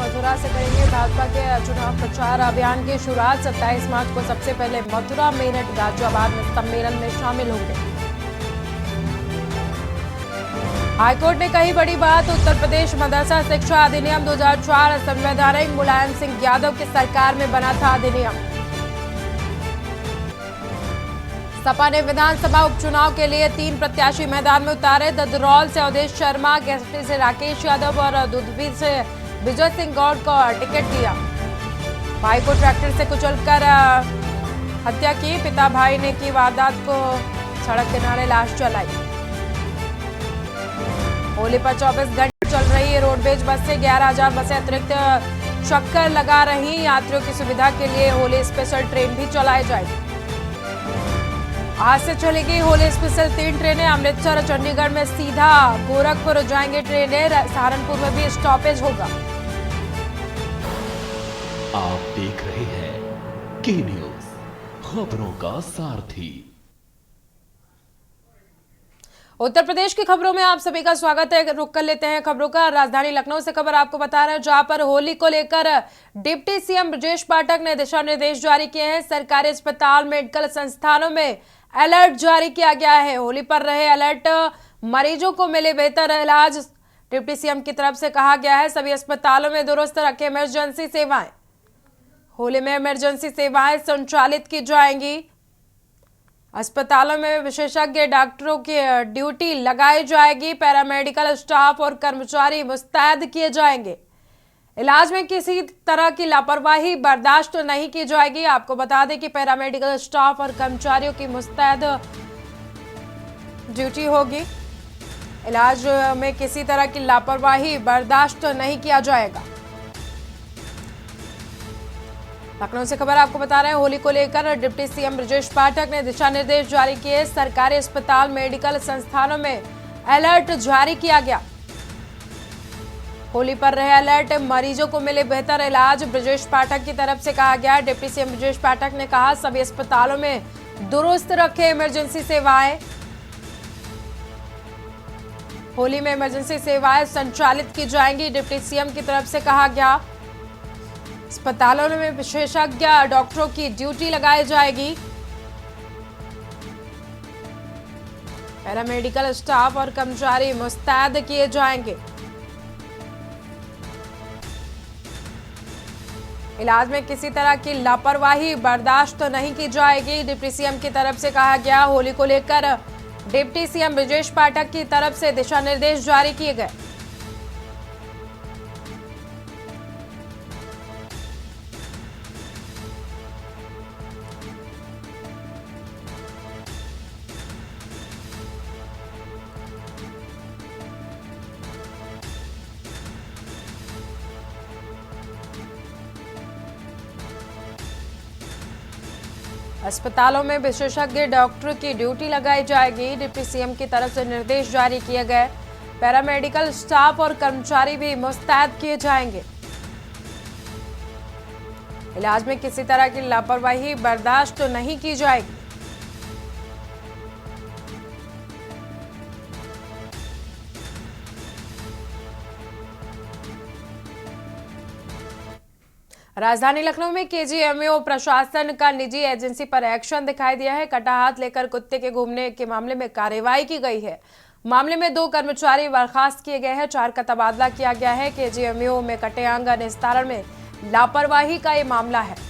मथुरा से करेंगे भाजपा के चुनाव प्रचार अभियान की शुरुआत। 27 मार्च को सबसे पहले मथुरा, मेरठ, गाजियाबाद में सम्मेलन में शामिल होंगे। हाईकोर्ट ने कही बड़ी बात, उत्तर प्रदेश मदरसा शिक्षा अधिनियम 2004 असंवैधानिक, मुलायम सिंह यादव की सरकार में बना था अधिनियम। सपा ने विधानसभा उपचुनाव के लिए 3 प्रत्याशी मैदान में उतारे। ददरौल से अवधेश शर्मा, केसरी से राकेश यादव और दुधवी से विजय सिंह गौड़ को टिकट दिया। भाई को ट्रैक्टर से कुचलकर हत्या की, पिता भाई ने की वारदात को सड़क किनारे लाश जलाई। होली पर 24 घंटे चल रही है रोडवेज बसें। 11,000 बसें अतिरिक्त चक्कर लगा रही। यात्रियों की सुविधा के लिए होली स्पेशल ट्रेन भी चलाई जाएगी। आज से चलेगी होली स्पेशल 3 ट्रेनें। अमृतसर और चंडीगढ़ में सीधा गोरखपुर जाएंगे ट्रेनें। सहारनपुर में भी स्टॉपेज होगा। आप देख रहे हैं के न्यूज, खबरों का सारथी। उत्तर प्रदेश की खबरों में आप सभी का स्वागत है। रुक कर लेते हैं खबरों का। राजधानी लखनऊ से खबर आपको बता रहे हैं, जहां पर होली को लेकर डिप्टी सीएम ब्रजेश पाठक ने दिशा निर्देश जारी किए हैं। सरकारी अस्पताल, मेडिकल संस्थानों में अलर्ट जारी किया गया है। होली पर रहे अलर्ट, मरीजों को मिले बेहतर इलाज। डिप्टी सीएम की तरफ से कहा गया है, सभी अस्पतालों में दुरुस्त रखे इमरजेंसी सेवाएं। होली में इमरजेंसी सेवाएं संचालित की जाएंगी। अस्पतालों में विशेषज्ञ डॉक्टरों की ड्यूटी लगाई जाएगी। पैरामेडिकल स्टाफ और कर्मचारी मुस्तैद किए जाएंगे। इलाज में किसी तरह की लापरवाही बर्दाश्त नहीं की जाएगी। आपको बता दें कि पैरामेडिकल स्टाफ और कर्मचारियों की मुस्तैद ड्यूटी होगी। इलाज में किसी तरह की लापरवाही बर्दाश्त नहीं किया जाएगा। लखनऊ से खबर आपको बता रहे हैं, होली को लेकर डिप्टी सीएम ब्रजेश पाठक ने दिशा निर्देश जारी किए। सरकारी अस्पताल, मेडिकल संस्थानों में अलर्ट जारी किया गया। होली पर रहे अलर्ट, मरीजों को मिले बेहतर इलाज। ब्रजेश पाठक की तरफ से कहा गया। डिप्टी सीएम ब्रजेश पाठक ने कहा, सभी अस्पतालों में दुरुस्त रखे इमरजेंसी सेवाएं। होली में इमरजेंसी सेवाएं संचालित की जाएंगी। डिप्टी सीएम की तरफ से कहा गया, अस्पतालों में विशेषज्ञ डॉक्टरों की ड्यूटी लगाई जाएगी। पैरामेडिकल स्टाफ और कर्मचारी मुस्तैद किए जाएंगे। इलाज में किसी तरह की लापरवाही बर्दाश्त नहीं की जाएगी। डिप्टी सीएम की तरफ से कहा गया। होली को लेकर डिप्टी सीएम ब्रजेश पाठक की तरफ से दिशा निर्देश जारी किए गए। अस्पतालों में विशेषज्ञ डॉक्टर की ड्यूटी लगाई जाएगी। डिप्टी सीएम की तरफ से निर्देश जारी किए गए। पैरामेडिकल स्टाफ और कर्मचारी भी मुस्तैद किए जाएंगे। इलाज में किसी तरह की लापरवाही बर्दाश्त नहीं की जाएगी। राजधानी लखनऊ में केजीएमयू प्रशासन का निजी एजेंसी पर एक्शन दिखाई दिया है। कटा हाथ लेकर कुत्ते के घूमने के मामले में कार्रवाई की गई है। मामले में 2 कर्मचारी बर्खास्त किए गए हैं, 4 का तबादला किया गया है। केजीएमयू में कटे अंग निस्तारण में लापरवाही का ये मामला है।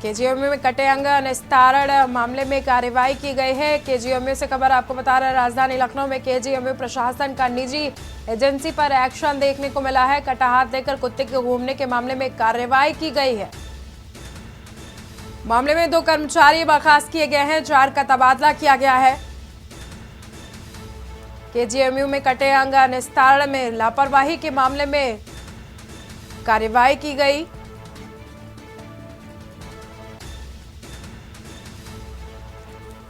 केजीएमयू में कटे अंग निस्तारण मामले में कार्रवाई की गई है। केजीएमयू से खबर आपको बता रहे हैं, राजधानी लखनऊ में केजीएमयू प्रशासन का निजी एजेंसी पर एक्शन देखने को मिला है। कटा हाथ लेकर कुत्ते के घूमने के मामले में कार्रवाई की गई है। मामले में 2 कर्मचारी बर्खास्त किए गए हैं, 4 का तबादला किया गया है। केजीएमयू में कटे अंग निस्तारण में लापरवाही के मामले में कार्रवाई की गई।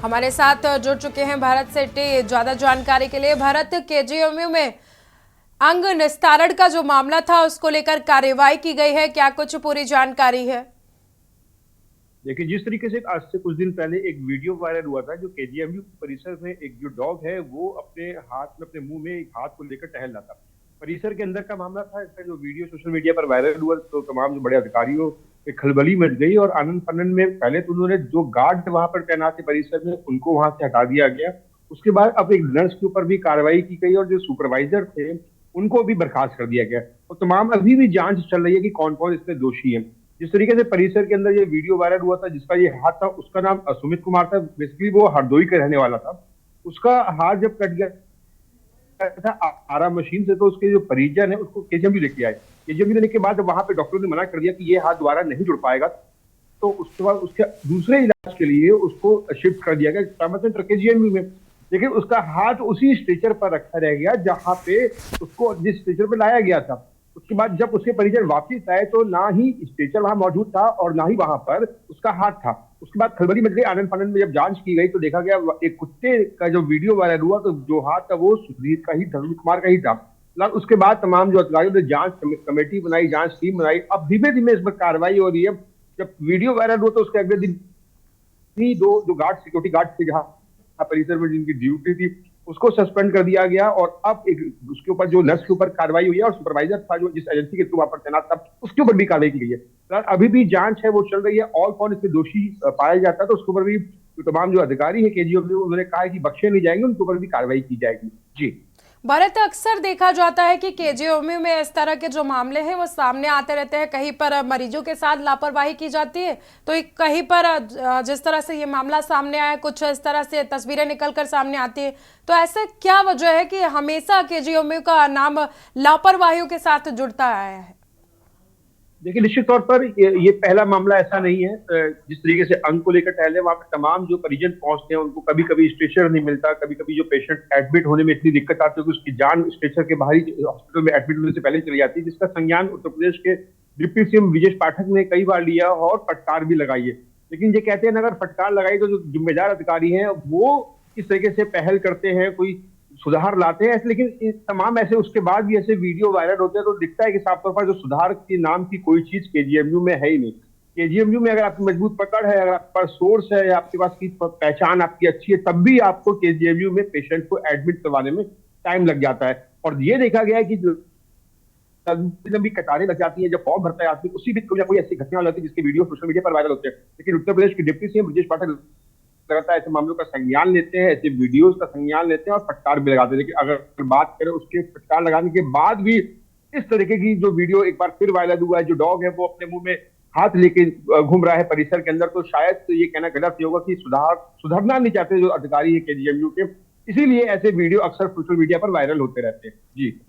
हमारे साथ जुड़ चुके हैं भरत सेठी ज्यादा जानकारी के लिए। भरत, केजीएमयू में अंग निस्तारण का जो मामला था उसको लेकर कार्रवाई की गई है, क्या कुछ पूरी जानकारी है? देखिए, जिस तरीके से आज से कुछ दिन पहले एक वीडियो वायरल हुआ था, जो केजीएमयू परिसर में एक जो डॉग है वो अपने हाथ में, अपने मुंह में एक हाथ को लेकर टहल रहा था। परिसर के अंदर का मामला था। इसका जो वीडियो सोशल मीडिया पर वायरल हुआ तो तमाम जो बड़े अधिकारियों में खलबली मच गई और आनंद फानंद में पहले तो उन्होंने जो गार्ड वहां पर तैनात थे परिसर में उनको वहां से हटा दिया गया। उसके बाद अब एक नर्स के ऊपर भी कार्रवाई की गई और जो सुपरवाइजर थे उनको भी बर्खास्त कर दिया गया। और तमाम अभी भी जांच चल रही है कि कौन कौन इसमें दोषी है। जिस तरीके से परिसर के अंदर ये वीडियो वायरल हुआ था, जिसका ये हाथ था, उसका नाम सुमित कुमार था। बेसिकली वो हरदोई का रहने वाला था। उसका हाथ जब कट गया था आरा मशीन से, तो उसके जो परिजन है उसको केजीएमयू लेके आए। केजीएमयू लेने के बाद वहां पे डॉक्टरों ने मना कर दिया कि ये हाथ दोबारा नहीं जुड़ पाएगा। तो उसके बाद उसके दूसरे इलाज के लिए उसको शिफ्ट कर दिया गया ट्रामा सेंटर केजीएमयू में। लेकिन उसका हाथ उसी स्ट्रेचर पर रखा रह गया जहां पे उसको जिस स्ट्रेचर पे लाया गया था। उसके बाद जब उसके परिजन वापस आए तो ना ही स्ट्रेचर वहां मौजूद था और ना ही वहां पर उसका हाथ था। उसके बाद खलबली मच गई। आनंद फानंद में जब जांच की गई तो देखा गया एक कुत्ते का जो वीडियो वायरल हुआ तो जो हाथ था वो सुधीर का ही, धर्म कुमार का ही था। उसके बाद तमाम जो अधिकारियों ने जांच कमेटी बनाई, जांच टीम बनाई। अब धीमे धीमे इस पर कार्रवाई हो रही है। जब वीडियो वायरल हुआ तो उसके अगले दिन ही दो जो गार्ड, सिक्योरिटी गार्ड थे जहां परिसर में जिनकी ड्यूटी थी, उसको सस्पेंड कर दिया गया। और अब एक उसके ऊपर जो नर्स के ऊपर कार्रवाई हुई है और सुपरवाइजर था जो जिस एजेंसी के थ्रू वहां पर तैनात था उसके ऊपर भी कार्रवाई की गई है। अभी भी जांच है वो चल रही है और कौन इसमें दोषी पाया जाता है तो उसके ऊपर भी तमाम जो अधिकारी है केजीएमयू उन्होंने कहा है कि बख्शे नहीं जाएंगे, उनके ऊपर भी कार्रवाई की जाएगी। जी भारत, अक्सर देखा जाता है कि केजीएमयू में इस तरह के जो मामले हैं वो सामने आते रहते हैं। कहीं पर मरीजों के साथ लापरवाही की जाती है तो कहीं पर जिस तरह से ये मामला सामने आया कुछ इस तरह से तस्वीरें निकलकर सामने आती है। तो ऐसे क्या वजह है कि हमेशा केजीएमयू का नाम लापरवाहियों के साथ जुड़ता आया है? देखिए, निश्चित तौर पर ये पहला मामला ऐसा नहीं है। जिस तरीके से अंग को लेकर टहले वहां पर तमाम जो परिजन पहुंचते हैं उनको कभी कभी स्ट्रेचर नहीं मिलता, कभी कभी जो पेशेंट एडमिट होने में इतनी दिक्कत आती है कि उसकी जान स्ट्रेचर के बाहर ही हॉस्पिटल में एडमिट होने से पहले चली जाती है, जिसका संज्ञान उत्तर प्रदेश के डिप्टी सीएम ब्रजेश पाठक ने कई बार लिया और फटकार भी लगाई है। लेकिन ये कहते हैं अगर फटकार लगाई तो जो जिम्मेदार अधिकारी हैं वो किस तरीके से पहल करते हैं, कोई सुधार लाते हैं। लेकिन तमाम ऐसे उसके बाद भी ऐसे वीडियो वायरल होते हैं तो दिखता है कि साफ तौर पर जो सुधार के नाम की कोई चीज केजीएमयू में है ही नहीं। केजीएमयू में अगर आपकी मजबूत पकड़ है, अगर आपके पास सोर्स है या आपके पास की पहचान आपकी अच्छी है, तब भी आपको केजीएमयू में पेशेंट को एडमिट करवाने में टाइम लग जाता है। और ये देखा गया है कि जो लंबी कतारें लग जाती है, जब फॉर्म भरता है आदमी उसी भी कोई ना कोई ऐसी घटना होती है जिसके वीडियो सोशल मीडिया पर वायरल होते हैं। लेकिन उत्तर प्रदेश के डिप्टी सीएम ब्रजेश पाठक लगातार ऐसे मामलों का संज्ञान लेते हैं, ऐसे वीडियोस का संज्ञान लेते हैं और फटकार भी लगाते हैं। लेकिन अगर बात करें उसके फटकार लगाने के बाद भी इस तरीके की जो वीडियो एक बार फिर वायरल हुआ है, जो डॉग है वो अपने मुंह में हाथ लेके घूम रहा है परिसर के अंदर, तो शायद तो ये कहना गलत नहीं होगा कि सुधरना नहीं चाहते जो अधिकारी है केजीएमयू के, इसीलिए ऐसे वीडियो अक्सर सोशल मीडिया पर वायरल होते रहते हैं।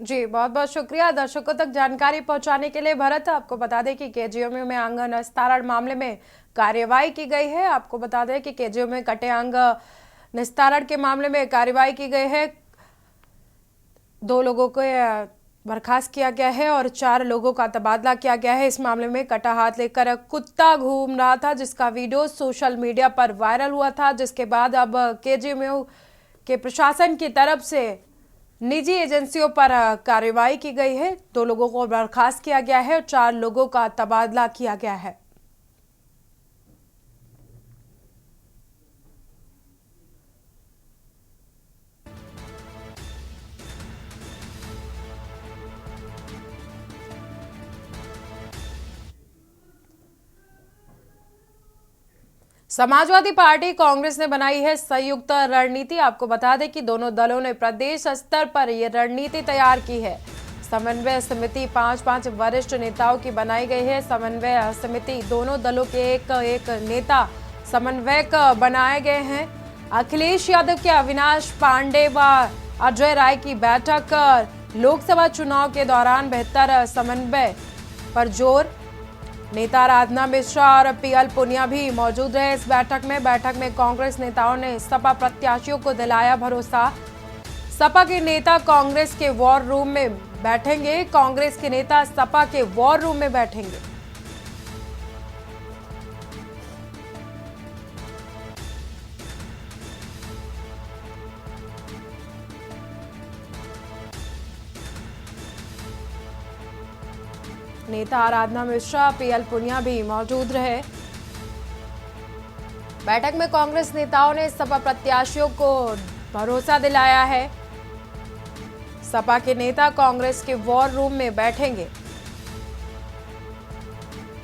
जी बहुत बहुत शुक्रिया दर्शकों तक जानकारी पहुंचाने के लिए। भरत, आपको बता दें कि केजीएमयू में अंग निस्तारण मामले में कार्यवाही की गई है। आपको बता दें कि केजीएमयू में कटे अंग निस्तारण के मामले में कार्यवाही की गई है। 2 लोगों को बर्खास्त किया गया है और 4 लोगों का तबादला किया गया है। इस मामले में कटा हाथ लेकर कुत्ता घूम रहा था जिसका वीडियो सोशल मीडिया पर वायरल हुआ था, जिसके बाद अब केजीएमयू के प्रशासन की तरफ से निजी एजेंसियों पर कार्रवाई की गई है। 2 लोगों को बर्खास्त किया गया है और 4 लोगों का तबादला किया गया है। समाजवादी पार्टी कांग्रेस ने बनाई है संयुक्त रणनीति। आपको बता दें कि दोनों दलों ने प्रदेश स्तर पर यह रणनीति तैयार की है। समन्वय समिति 5 वरिष्ठ नेताओं की बनाई गई है। समन्वय समिति दोनों दलों के एक नेता समन्वयक बनाए गए हैं। अखिलेश यादव के अविनाश पांडे व अजय राय की बैठक लोकसभा चुनाव के दौरान बेहतर समन्वय पर जोर। नेता आराधना मिश्रा और पीएल पुनिया भी मौजूद रहे इस बैठक में कांग्रेस नेताओं ने सपा प्रत्याशियों को दिलाया भरोसा। सपा के नेता कांग्रेस के वॉर रूम में बैठेंगे। कांग्रेस के नेता सपा के वॉर रूम में बैठेंगे। नेता आराधना मिश्रा, पीएल पुनिया भी मौजूद रहे। बैठक में कांग्रेस नेताओं ने सपा प्रत्याशियों को भरोसा दिलाया है। सपा के नेता कांग्रेस के वॉर रूम में बैठेंगे।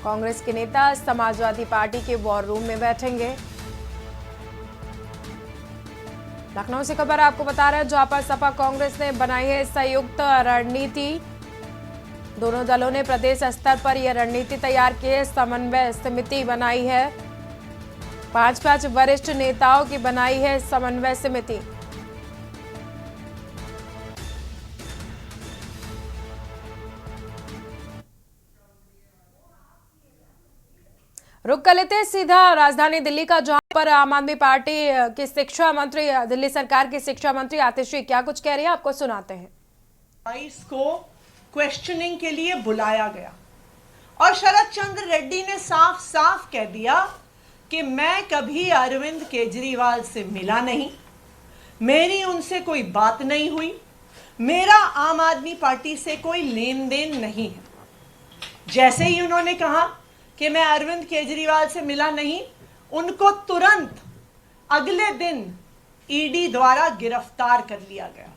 कांग्रेस के नेता समाजवादी पार्टी के वॉर रूम में बैठेंगे। लखनऊ से खबर आपको बता रहे हैं, जहां पर सपा कांग्रेस ने बनाई है संयुक्त रणनीति। दोनों दलों ने प्रदेश स्तर पर यह रणनीति तैयार की है। समन्वय समिति बनाई है। 5 वरिष्ठ नेताओं की बनाई है समन्वय समिति। रुक कर लेते हैं सीधा राजधानी दिल्ली का, जहां पर आम आदमी पार्टी की शिक्षा मंत्री, दिल्ली सरकार की शिक्षा मंत्री आतिशी क्या कुछ कह रही है, आपको सुनाते हैं। 22 को क्वेश्चनिंग के लिए बुलाया गया और शरद चंद्र रेड्डी ने साफ साफ कह दिया कि मैं कभी अरविंद केजरीवाल से मिला नहीं, मेरी उनसे कोई बात नहीं हुई, मेरा आम आदमी पार्टी से कोई लेन देन नहीं है। जैसे ही उन्होंने कहा कि मैं अरविंद केजरीवाल से मिला नहीं, उनको तुरंत अगले दिन ईडी द्वारा गिरफ्तार कर लिया गया।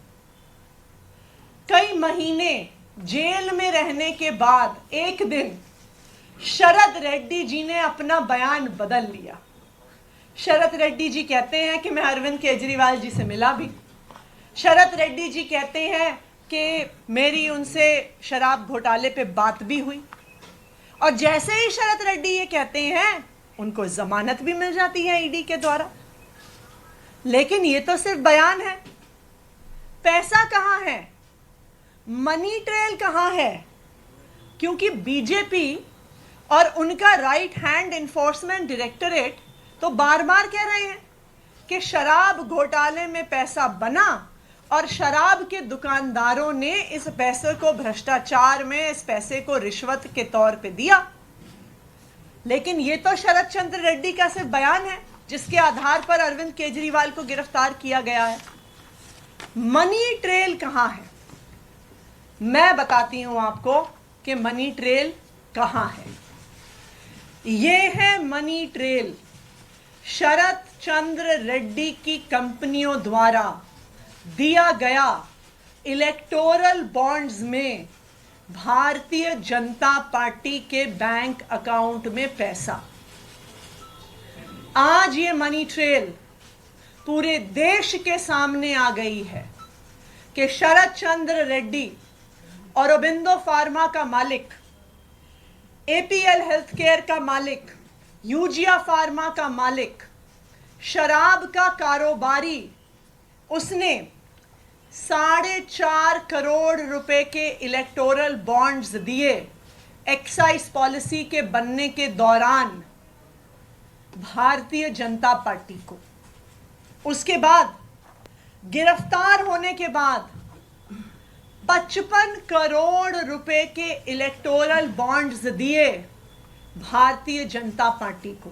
कई महीने जेल में रहने के बाद एक दिन शरद रेड्डी जी ने अपना बयान बदल लिया। शरद रेड्डी जी कहते हैं कि मैं अरविंद केजरीवाल जी से मिला भी। शरद रेड्डी जी कहते हैं कि मेरी उनसे शराब घोटाले पे बात भी हुई। और जैसे ही शरद रेड्डी ये कहते हैं, उनको जमानत भी मिल जाती है ईडी के द्वारा। लेकिन ये तो सिर्फ बयान है। पैसा कहां है? मनी ट्रेल कहां है? क्योंकि बीजेपी और उनका राइट हैंड इन्फोर्समेंट डायरेक्टरेट तो बार बार कह रहे हैं कि शराब घोटाले में पैसा बना और शराब के दुकानदारों ने इस पैसे को भ्रष्टाचार में, इस पैसे को रिश्वत के तौर पे दिया। लेकिन ये तो शरद चंद्र रेड्डी का सिर्फ बयान है, जिसके आधार पर अरविंद केजरीवाल को गिरफ्तार किया गया है। मनी ट्रेल कहां है? मैं बताती हूं आपको कि मनी ट्रेल कहां है। ये है मनी ट्रेल शरद चंद्र रेड्डी की कंपनियों द्वारा दिया गया इलेक्टोरल बॉन्ड्स में भारतीय जनता पार्टी के बैंक अकाउंट में पैसा। आज ये मनी ट्रेल पूरे देश के सामने आ गई है कि शरद चंद्र रेड्डी, औरोबिंदो फार्मा का मालिक, एपीएल हेल्थ केयर का मालिक, यूजिया फार्मा का मालिक, शराब का कारोबारी, उसने 4.5 करोड़ रुपए के इलेक्टोरल बॉन्ड्स दिए एक्साइज पॉलिसी के बनने के दौरान भारतीय जनता पार्टी को। उसके बाद गिरफ्तार होने के बाद 55 करोड़ रुपए के इलेक्टोरल बॉन्ड्स दिए भारतीय जनता पार्टी को।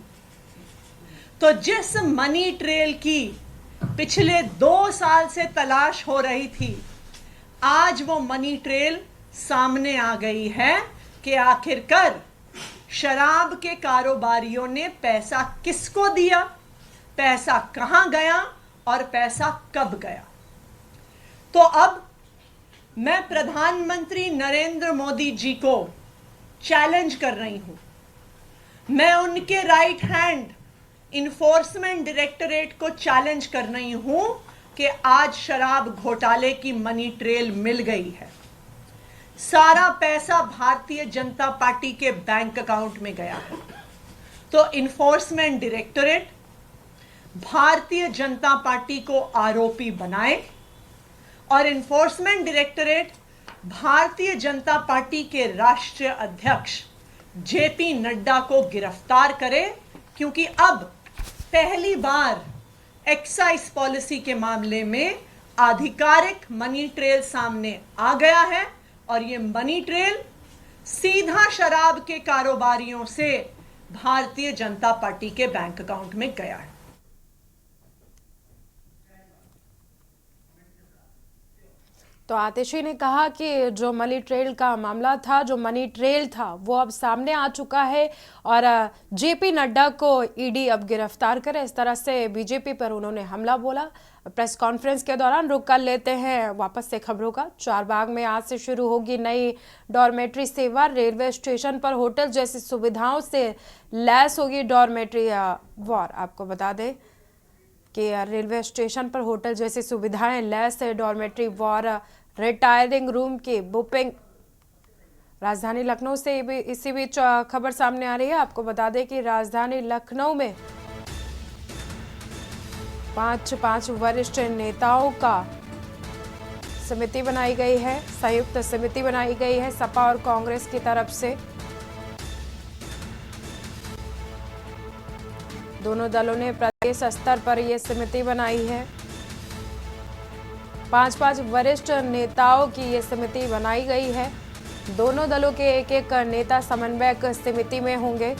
तो जिस मनी ट्रेल की पिछले 2 साल से तलाश हो रही थी, आज वो मनी ट्रेल सामने आ गई है कि आखिरकार शराब के कारोबारियों ने पैसा किसको दिया, पैसा कहां गया और पैसा कब गया। तो अब मैं प्रधानमंत्री नरेंद्र मोदी जी को चैलेंज कर रही हूं। मैं उनके राइट हैंड इन्फोर्समेंट डायरेक्टरेट को चैलेंज कर रही हूं कि आज शराब घोटाले की मनी ट्रेल मिल गई है। सारा पैसा भारतीय जनता पार्टी के बैंक अकाउंट में गया है। तो enforcement directorate Bharatiya Janata party को आरोपी बनाए और enforcement directorate Bharatiya Janata party के राष्ट्रीय अध्यक्ष जेपी नड्डा को गिरफ्तार करे, क्योंकि अब पहली बार एक्साइज पॉलिसी के मामले में आधिकारिक मनी ट्रेल सामने आ गया है और ये मनी ट्रेल सीधा शराब के कारोबारियों से भारतीय जनता पार्टी के बैंक अकाउंट में गया है। तो आतिशी ने कहा कि जो मनी ट्रेल का मामला था, जो मनी ट्रेल था, वो अब सामने आ चुका है और जेपी नड्डा को ईडी अब गिरफ्तार करे, इस तरह से बीजेपी पर उन्होंने हमला बोला। प्रेस कॉन्फ्रेंस के दौरान रुक कर लेते हैं वापस से खबरों का। चारबाग में आज से शुरू होगी नई डॉर्मेट्री सेवा। रेलवे स्टेशन पर होटल जैसी सुविधाओं से लैस होगी डॉर्मेट्री वार्ड। आपको बता दें कि रेलवे स्टेशन पर होटल जैसी सुविधाएं लैस है डॉर्मेट्री वार्ड, रिटायरिंग रूम की बुकिंग। राजधानी लखनऊ से भी इसी बीच खबर सामने आ रही है। आपको बता दें कि राजधानी लखनऊ में पांच वरिष्ठ नेताओं का समिति बनाई गई है, संयुक्त समिति बनाई गई है सपा और कांग्रेस की तरफ से। दोनों दलों ने प्रदेश स्तर पर यह समिति बनाई है। पांच वरिष्ठ नेताओं की ये समिति बनाई गई है। दोनों दलों के एक एक नेता समन्वयक समिति में होंगे।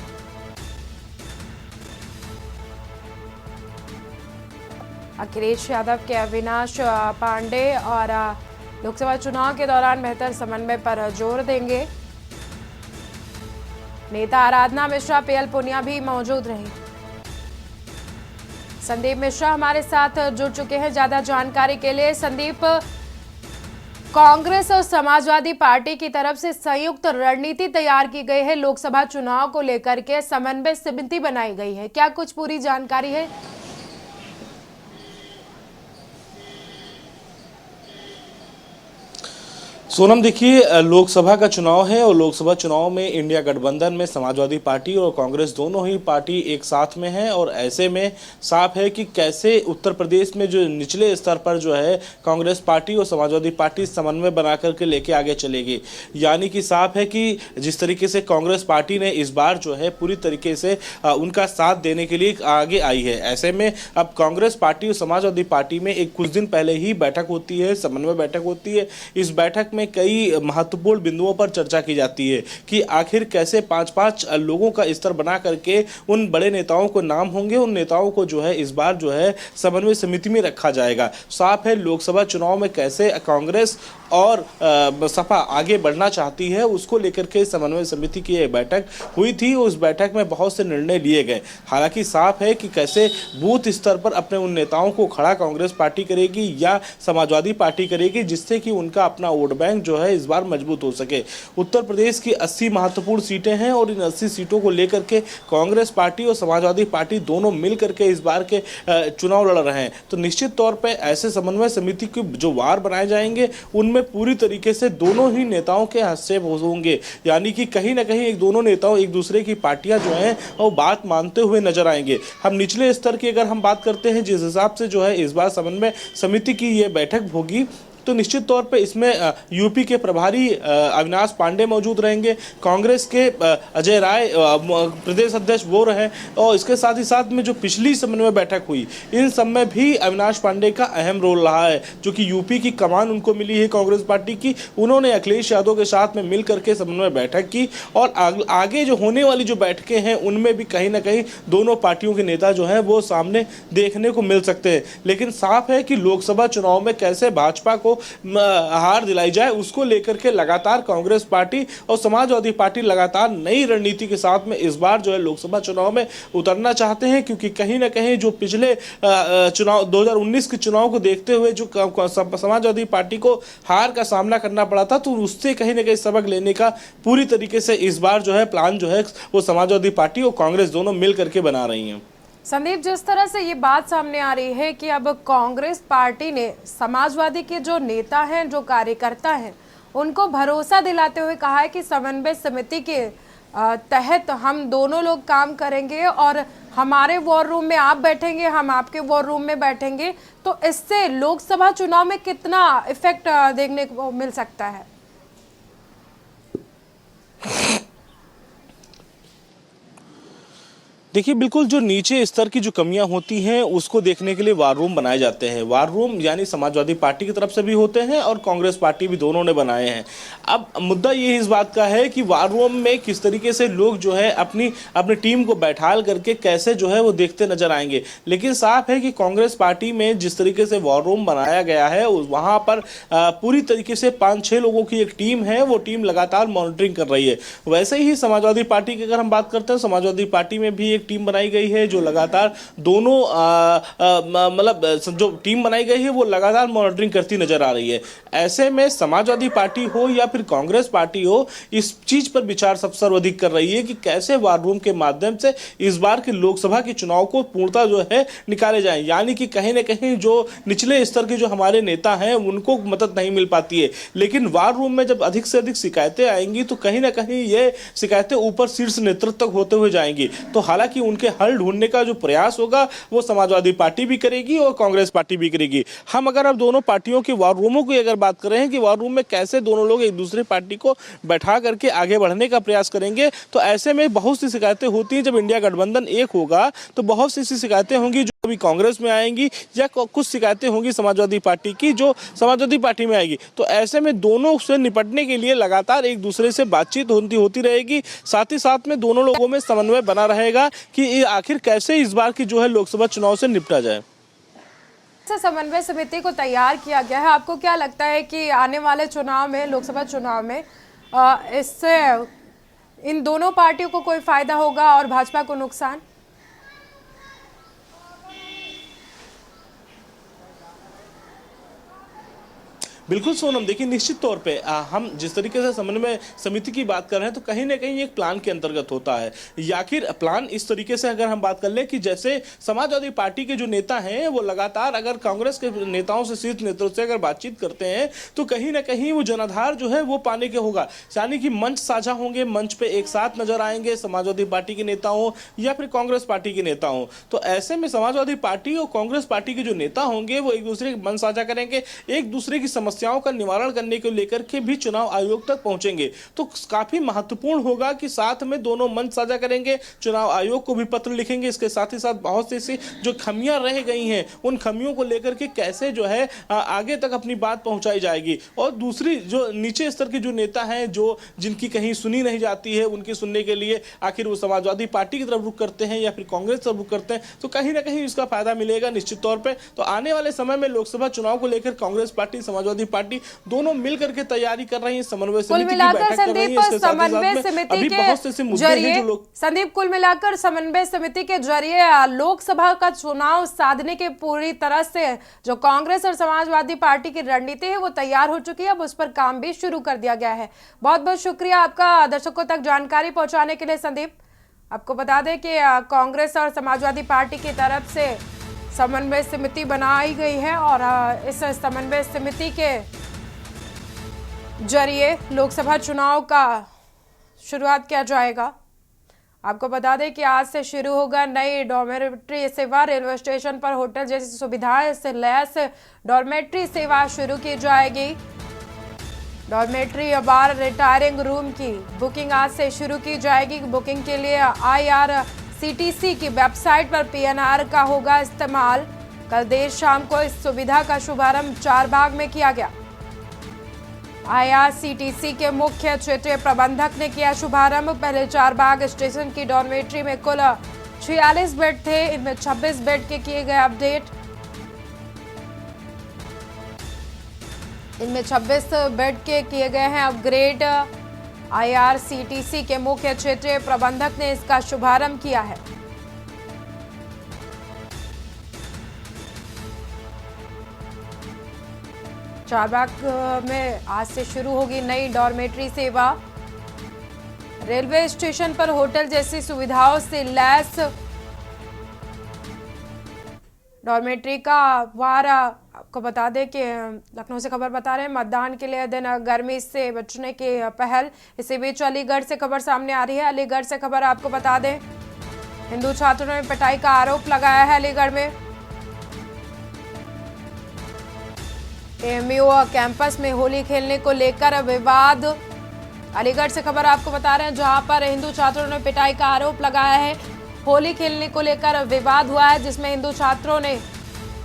अखिलेश यादव के अविनाश पांडे और लोकसभा चुनाव के दौरान बेहतर समन्वय पर जोर देंगे। नेता आराधना मिश्रा, पीएल पुनिया भी मौजूद रहे। संदीप मिश्रा हमारे साथ जुड़ चुके हैं ज्यादा जानकारी के लिए। संदीप, कांग्रेस और समाजवादी पार्टी की तरफ से संयुक्त रणनीति तैयार की गई है, लोकसभा चुनाव को लेकर के समन्वय समिति बनाई गई है, क्या कुछ पूरी जानकारी है? सोनम, देखिए, लोकसभा का चुनाव है और लोकसभा चुनाव में इंडिया गठबंधन में समाजवादी पार्टी और कांग्रेस दोनों ही पार्टी एक साथ में है और ऐसे में साफ है कि कैसे उत्तर प्रदेश में जो निचले स्तर पर जो है कांग्रेस पार्टी और समाजवादी पार्टी समन्वय बना करके लेके आगे चलेगी। यानी कि साफ है कि जिस तरीके से कांग्रेस पार्टी ने इस बार जो है पूरी तरीके से उनका साथ देने के लिए आगे आई है, ऐसे में अब कांग्रेस पार्टी और समाजवादी पार्टी में एक कुछ दिन पहले ही बैठक होती है, समन्वय बैठक होती है। इस बैठक में कई महत्वपूर्ण बिंदुओं पर चर्चा की जाती है कि आखिर कैसे पांच लोगों का स्तर बना करके उन बड़े नेताओं को नाम होंगे, उन नेताओं को जो है इस बार जो है समन्वय समिति में रखा जाएगा। साफ है लोकसभा चुनाव में कैसे कांग्रेस और सपा आगे बढ़ना चाहती है, उसको लेकर के समन्वय समिति की यह बैठक हुई थी। उस बैठक में बहुत से निर्णय लिए गए। हालांकि साफ है कि कैसे बूथ स्तर पर अपने उन नेताओं को खड़ा कांग्रेस पार्टी करेगी या समाजवादी पार्टी करेगी, जिससे कि उनका अपना वोट बैंक जो है इस बार मजबूत हो सके। उत्तर प्रदेश की 80 महत्वपूर्ण सीटें हैं और इन 80 सीटों को लेकर के कांग्रेस पार्टी और समाजवादी पार्टी दोनों मिल करके इस बार के चुनाव लड़ रहे हैं। तो निश्चित तौर पर ऐसे समन्वय समिति के जो वार बनाए जाएंगे उनमें पूरी तरीके से दोनों ही नेताओं के हस्तक्षेप होंगे, यानी कि कहीं ना कहीं दोनों नेताओं एक दूसरे की पार्टियां जो हैं वो बात मानते हुए नजर आएंगे। हम निचले स्तर की अगर हम बात करते हैं, जिस हिसाब से जो है इस बार समन्वय समिति की ये बैठक होगी, तो निश्चित तौर पे इसमें यूपी के प्रभारी अविनाश पांडे मौजूद रहेंगे, कांग्रेस के अजय राय प्रदेश अध्यक्ष वो रहे, और इसके साथ ही साथ में जो पिछली समन्वय बैठक हुई इन सब में भी अविनाश पांडे का अहम रोल रहा है, जो कि यूपी की कमान उनको मिली है कांग्रेस पार्टी की। उन्होंने अखिलेश यादव के साथ में मिल करके समन्वय बैठक की और आगे जो होने वाली जो बैठकें हैं उनमें भी कहीं ना कहीं दोनों पार्टियों के नेता जो हैं वो सामने देखने को मिल सकते हैं। लेकिन साफ है कि लोकसभा चुनाव में कैसे भाजपा को हार दिलाई जाए, उसको लेकर के लगातार कांग्रेस पार्टी और समाजवादी पार्टी लगातार नई रणनीति के साथ में इस बार जो है लोकसभा चुनाव में उतरना चाहते हैं, क्योंकि कहीं ना कहीं जो पिछले चुनाव 2019 के चुनाव को देखते हुए जो समाजवादी पार्टी को हार का सामना करना पड़ा था, तो उससे कहीं ना कहीं सबक लेने का पूरी तरीके से इस बार जो है प्लान जो है वो समाजवादी पार्टी और कांग्रेस दोनों मिल करके बना रही हैं। संदीप, जिस तरह से ये बात सामने आ रही है कि अब कांग्रेस पार्टी ने समाजवादी के जो नेता हैं, जो कार्यकर्ता हैं, उनको भरोसा दिलाते हुए कहा है कि समन्वय समिति के तहत हम दोनों लोग काम करेंगे और हमारे वॉर रूम में आप बैठेंगे, हम आपके वॉर रूम में बैठेंगे, तो इससे लोकसभा चुनाव में कितना इफेक्ट देखने को मिल सकता है? देखिए, बिल्कुल जो नीचे स्तर की जो कमियां होती हैं उसको देखने के लिए वार रूम बनाए जाते हैं। वार रूम यानी समाजवादी पार्टी की तरफ से भी होते हैं और कांग्रेस पार्टी भी, दोनों ने बनाए हैं। अब मुद्दा ये इस बात का है कि वार रूम में किस तरीके से लोग जो है अपनी टीम को बैठाल करके कैसे जो है वो देखते नजर आएंगे। लेकिन साफ है कि कांग्रेस पार्टी में जिस तरीके से वार रूम बनाया गया है वहां पर पूरी तरीके से 5-6 लोगों की एक टीम है, वो टीम लगातार मॉनिटरिंग कर रही है। वैसे ही समाजवादी पार्टी की अगर हम बात करते हैं, समाजवादी पार्टी में भी एक टीम बनाई गई है जो लगातार दोनों मतलब जो टीम बनाई गई है वो लगातार मॉनिटरिंग करती नजर आ रही है। ऐसे में समाजवादी पार्टी हो या फिर कांग्रेस पार्टी हो, इस चीज पर विचार सबसे सर्वाधिक कर रही है कि कैसे वार रूम के माध्यम से इस बार के लोकसभा के चुनाव को पूर्णतः जो है निकाले जाएं। यानी कि कहीं ना कहीं जो निचले स्तर के जो हमारे नेता हैं उनको मदद नहीं मिल पाती है, लेकिन वार रूम में जब अधिक से अधिक शिकायतें आएंगी तो कहीं ना कहीं ये शिकायतें ऊपर शीर्ष नेतृत्व तक होते हुए जाएंगी। तो हालांकि उनके हल ढूंढने का जो प्रयास होगा वो समाजवादी पार्टी भी करेगी और कांग्रेस पार्टी भी करेगी। हम अगर अब दोनों पार्टियों के वार रूमों की अगर बात करें कि वार रूम में कैसे दोनों लोग एक दूसरे पार्टी को बैठा करके आगे बढ़ने का प्रयास करेंगे, तो ऐसे में बहुत सी शिकायतें होती हैं। जब इंडिया गठबंधन एक होगा तो बहुत सी ऐसी शिकायतें होंगी जो अभी कांग्रेस में आएंगी या कुछ शिकायतें होंगी समाजवादी पार्टी की जो समाजवादी पार्टी में आएगी। तो ऐसे में दोनों से निपटने के लिए लगातार एक दूसरे से बातचीत होती रहेगी। साथ ही साथ में दोनों लोगों में समन्वय बना रहेगा कि आखिर कैसे इस बार की जो है लोकसभा चुनाव से निपटा जाए। समन्वय समिति को तैयार किया गया है। आपको क्या लगता है कि आने वाले चुनाव में, लोकसभा चुनाव में, इससे इन दोनों पार्टियों को कोई फायदा होगा और भाजपा को नुकसान? बिल्कुल सोनम, देखिए निश्चित तौर पे हम जिस तरीके से समन्वय समिति की बात कर रहे हैं तो कहीं ना कहीं एक प्लान के अंतर्गत होता है। या आखिर प्लान इस तरीके से अगर हम बात कर ले कि जैसे समाजवादी पार्टी के जो नेता हैं वो लगातार अगर कांग्रेस के नेताओं से, शीर्ष नेतृत्व से अगर बातचीत करते हैं तो कहीं ना कहीं वो जनाधार जो है वो पाने के होगा, यानी कि मंच साझा होंगे, मंच पे एक साथ नजर आएंगे समाजवादी पार्टी के नेता हो या फिर कांग्रेस पार्टी के नेता हो। तो ऐसे में समाजवादी पार्टी और कांग्रेस पार्टी के जो नेता होंगे वो एक दूसरे के मंच साझा करेंगे, एक दूसरे की समस्याओं का निवारण करने को लेकर के भी चुनाव आयोग तक पहुंचेंगे। तो काफी महत्वपूर्ण होगा कि साथ में दोनों मंच साझा करेंगे, चुनाव आयोग को भी पत्र लिखेंगे। इसके साथ ही साथ बहुत सी जो खमियां रह गई हैं उन खमियों को लेकर के कैसे जो है आगे तक अपनी बात पहुंचाई जाएगी। और दूसरी जो नीचे स्तर के जो नेता हैं जो जिनकी कहीं सुनी नहीं जाती है, उनकी सुनने के लिए आखिर वो समाजवादी पार्टी की तरफ रुख करते हैं या फिर कांग्रेस की तरफ रुख करते हैं, तो कहीं ना कहीं इसका फायदा मिलेगा निश्चित तौर पर। तो आने वाले समय में लोकसभा चुनाव को लेकर कांग्रेस पार्टी, समाजवादी पार्टी दोनों मिलकर के तैयारी कर रही है, समन्वय समिति की बैठक कर रही है। इसके साथ ही साथ अभी बहुत से मुद्दे हैं जो लोग संदीप, कुल मिलाकर समन्वय समिति के जरिए लोकसभा का चुनाव साधने के पूरी तरह से जो कांग्रेस और समाजवादी पार्टी की रणनीति है वो तैयार हो चुकी है। अब उस पर काम भी शुरू कर दिया गया है। बहुत बहुत शुक्रिया आपका दर्शकों तक जानकारी पहुंचाने के लिए संदीप। आपको बता दें कि कांग्रेस और समाजवादी पार्टी की तरफ से समन्वय समिति बनाई गई है और इस समन्वय समिति के जरिए लोकसभा चुनाव का शुरुआत किया जाएगा। आपको बता दें कि आज से शुरू होगा नई डॉर्मेट्री सेवा। रेलवे स्टेशन पर होटल जैसी सुविधाएं से लैस डॉर्मेट्री सेवा शुरू की जाएगी। डॉर्मेट्री बार रिटायरिंग रूम की बुकिंग आज से शुरू की जाएगी। बुकिंग के लिए IRCTC की वेबसाइट पर PNR का होगा इस्तेमाल। कल देर शाम को इस सुविधा का शुभारंभ चारबाग में किया गया। IRCTC के मुख्य क्षेत्रीय प्रबंधक ने किया शुभारंभ। पहले चारबाग स्टेशन की डॉर्मेट्री में कुल 46 बेड थे, इनमें 26 बेड के किए गए अपडेट। इनमें 26 बेड के किए गए हैं अपग्रेड। IRCTC के मुख्य क्षेत्रीय प्रबंधक ने इसका शुभारंभ किया है। चारबाग में आज से शुरू होगी नई डॉर्मेट्री सेवा। रेलवे स्टेशन पर होटल जैसी सुविधाओं से लैस डॉर्मेट्री का वार। आपको बता दें कि लखनऊ से खबर बता रहे हैं, मतदान के लिए दिन गर्मी से बचने की पहल। इसी बीच अलीगढ़ से खबर सामने आ रही है। अलीगढ़ से खबर आपको बता दें, हिंदू छात्रों ने पिटाई का आरोप लगाया है अलीगढ़ में। AMU कैंपस में होली खेलने को लेकर विवाद। अलीगढ़ से खबर आपको बता रहे हैं, जहां पर हिंदू छात्रों ने पिटाई का आरोप लगाया है होली खेलने को लेकर विवाद हुआ है, जिसमें हिंदू छात्रों ने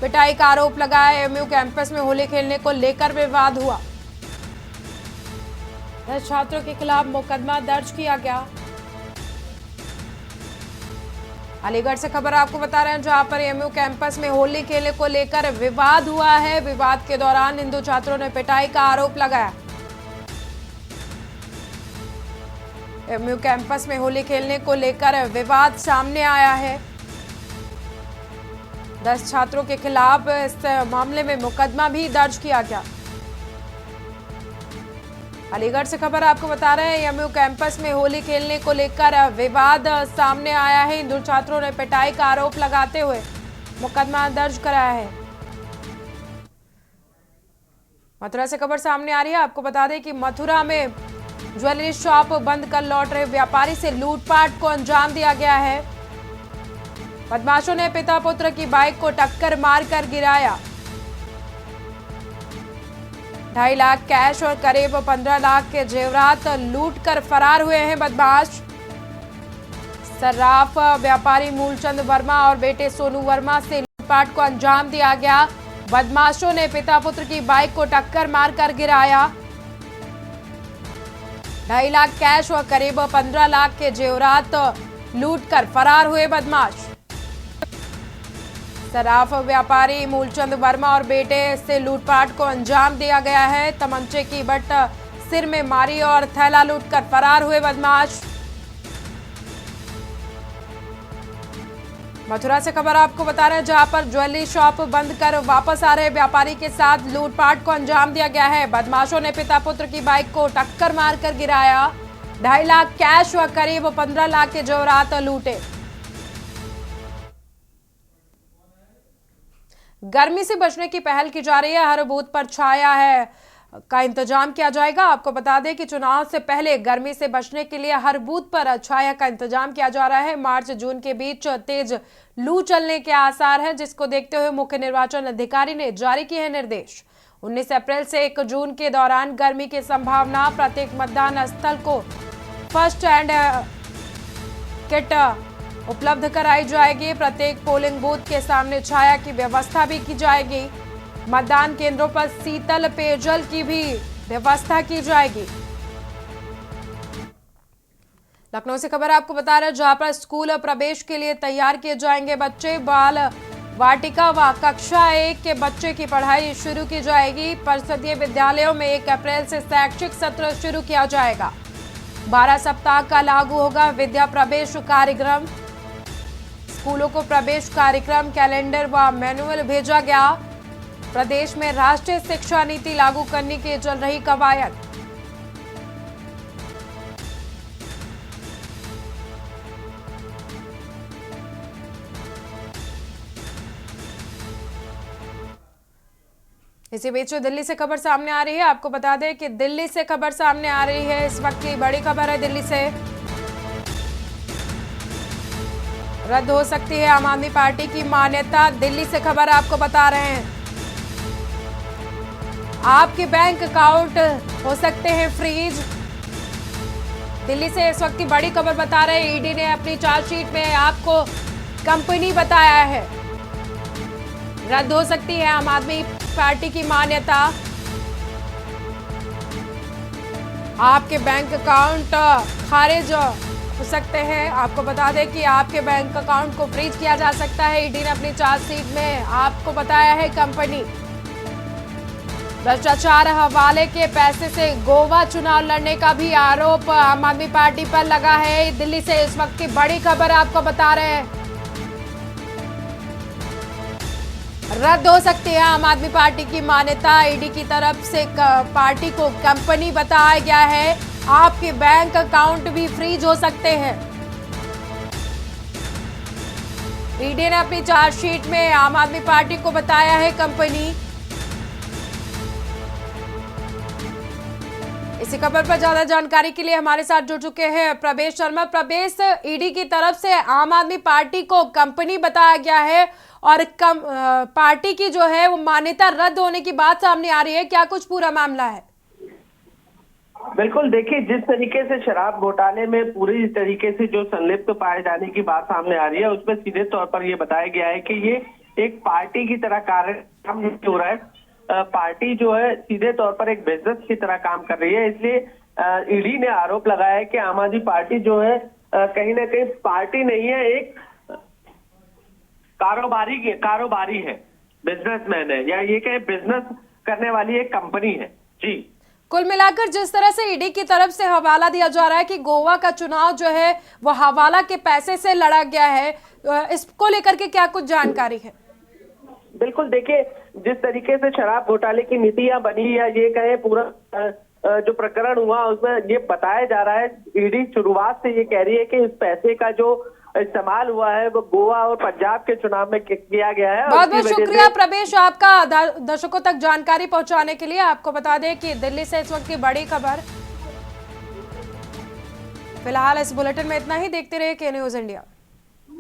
पिटाई का आरोप लगाया। एमयू कैंपस में होली खेलने को लेकर विवाद हुआ। 10 छात्रों के खिलाफ मुकदमा दर्ज किया गया। अलीगढ़ से खबर आपको बता रहे हैं, जहां पर एमयू कैंपस में होली खेलने को लेकर विवाद हुआ है। विवाद के दौरान हिंदू छात्रों ने पिटाई का आरोप लगाया। एमयू कैंपस में होली खेलने को लेकर विवाद सामने आया है। 10 छात्रों के खिलाफ इस मामले में मुकदमा भी दर्ज किया गया। अलीगढ़ से खबर आपको बता रहे हैं, एमयू कैंपस में होली खेलने को लेकर विवाद सामने आया है। हिंदू छात्रों ने पिटाई का आरोप लगाते हुए मुकदमा दर्ज कराया है। मथुरा से खबर सामने आ रही है, आपको बता दें कि मथुरा में ज्वेलरी शॉप बंद कर लौट रहे व्यापारी से लूटपाट को अंजाम दिया गया है। बदमाशों ने पिता पुत्र की बाइक को टक्कर मारकर गिराया। 2.5 लाख कैश और करीब 15 लाख के जेवरात लूटकर फरार हुए हैं बदमाश। सर्राफ व्यापारी मूलचंद वर्मा और बेटे सोनू वर्मा से लूटपाट को अंजाम दिया गया। बदमाशों ने पिता पुत्र की बाइक को टक्कर मारकर गिराया। 2.5 लाख कैश और करीब 15 लाख के जेवरात लूटकर फरार हुए बदमाश। सर्राफ व्यापारी मूलचंद वर्मा और बेटे से लूटपाट को अंजाम दिया गया है। तमंचे की बट सिर में मारी और थैला लूटकर फरार हुए बदमाश। मथुरा से खबर आपको बता रहे हैं, जहां पर ज्वेलरी शॉप बंद कर वापस आ रहे व्यापारी के साथ लूटपाट को अंजाम दिया गया है। बदमाशों ने पिता पुत्र की बाइक को टक्कर मारकर गिराया। 2.5 लाख कैश व करीब 15 लाख के जेवरात लूटे। गर्मी से बचने की पहल की जा रही है। हर बूथ पर छाया है का इंतजाम किया जाएगा। आपको बता दें कि चुनाव से पहले गर्मी से बचने के लिए हर बूथ पर छाया का इंतजाम किया जा रहा है। मार्च जून के बीच तेज लू चलने के आसार हैं, जिसको देखते हुए मुख्य निर्वाचन अधिकारी ने जारी किए हैं निर्देश। 19 अप्रैल से 1 जून के दौरान गर्मी की संभावना। प्रत्येक मतदान स्थल को फर्स्ट एड किट उपलब्ध कराई जाएगी। प्रत्येक पोलिंग बूथ के सामने छाया की व्यवस्था भी की जाएगी। मतदान केंद्रों पर शीतल पेयजल की भी व्यवस्था की जाएगी। लखनऊ से खबर आपको बता रहे हैं, जहां पर स्कूल प्रवेश के लिए तैयार किए जाएंगे बच्चे। बाल वाटिका व कक्षा 1 के बच्चे की पढ़ाई शुरू की जाएगी। परिषदीय विद्यालयों में 1 अप्रैल से शैक्षिक सत्र शुरू किया जाएगा। 12 सप्ताह का लागू होगा विद्या प्रवेश कार्यक्रम। स्कूलों को प्रवेश कार्यक्रम, कैलेंडर व मैनुअल भेजा गया। प्रदेश में राष्ट्रीय शिक्षा नीति लागू करने की चल रही कवायद। इसी बीच दिल्ली से खबर सामने आ रही है। आपको बता दें कि दिल्ली से खबर सामने आ रही है, इस वक्त की बड़ी खबर है दिल्ली से। रद्द हो सकती है आम आदमी पार्टी की मान्यता। दिल्ली से खबर आपको बता रहे हैं, आपके बैंक अकाउंट हो सकते हैं फ्रीज। दिल्ली से इस वक्त की बड़ी खबर बता रहे हैं, ईडी ने अपनी चार्जशीट में आपको कंपनी बताया है। रद्द हो सकती है आम आदमी पार्टी की मान्यता। आपके बैंक अकाउंट खारिज हो सकते हैं। आपको बता दें कि आपके बैंक अकाउंट को फ्रीज किया जा सकता है। ईडी ने अपनी चार्जशीट में आपको बताया है कंपनी। भ्रष्टाचार हवाले के पैसे से गोवा चुनाव लड़ने का भी आरोप आम आदमी पार्टी पर लगा है। दिल्ली से इस वक्त की बड़ी खबर आपको बता रहे हैं, रद्द हो सकती है आम आदमी पार्टी की मान्यता। ईडी की तरफ से पार्टी को कंपनी बताया गया है। आपके बैंक अकाउंट भी फ्रीज हो सकते हैं। ईडी ने अपनी चार्जशीट में आम आदमी पार्टी को बताया है कंपनी। इसी खबर पर ज्यादा जानकारी के लिए हमारे साथ जुड़ चुके हैं प्रवेश शर्मा। प्रवेश, ईडी की तरफ से आम आदमी पार्टी को कंपनी बताया गया है और पार्टी की जो है वो मान्यता रद्द होने की बात सामने आ रही है, क्या कुछ पूरा मामला है? बिल्कुल, देखिए जिस तरीके से शराब घोटाले में पूरी तरीके से जो संलिप्त पाए जाने की बात सामने आ रही है, उसमें सीधे तौर पर ये बताया गया है कि ये एक पार्टी की तरह काम नहीं हो रहा है। पार्टी जो है सीधे तौर पर एक बिजनेस की तरह काम कर रही है। इसलिए ईडी ने आरोप लगाया है कि आम आदमी पार्टी जो है कहीं ना कहीं पार्टी नहीं है, एक कारोबारी है, बिजनेसमैन है, या ये कहे बिजनेस करने वाली एक कंपनी है। जी, कुल मिलाकर जिस तरह से ईडी की तरफ से हवाला दिया जा रहा है कि गोवा का चुनाव जो है वो हवाला के पैसे से लड़ा गया है, इसको लेकर के क्या कुछ जानकारी है? बिल्कुल, देखिए जिस तरीके से शराब घोटाले की नीतियां बनी, या ये कहे पूरा जो प्रकरण हुआ उसमें ये बताया जा रहा है, ईडी शुरुआत से ये कह रही है कि इस पैसे का जो इस्तेमाल हुआ है वो गोवा और पंजाब के चुनाव में किया गया है। बहुत बहुत शुक्रिया प्रवेश आपका दर्शकों तक जानकारी पहुंचाने के लिए। आपको बता दें कि दिल्ली से इस वक्त की बड़ी खबर। फिलहाल इस बुलेटिन में इतना ही। देखते रहिए के न्यूज़ इंडिया।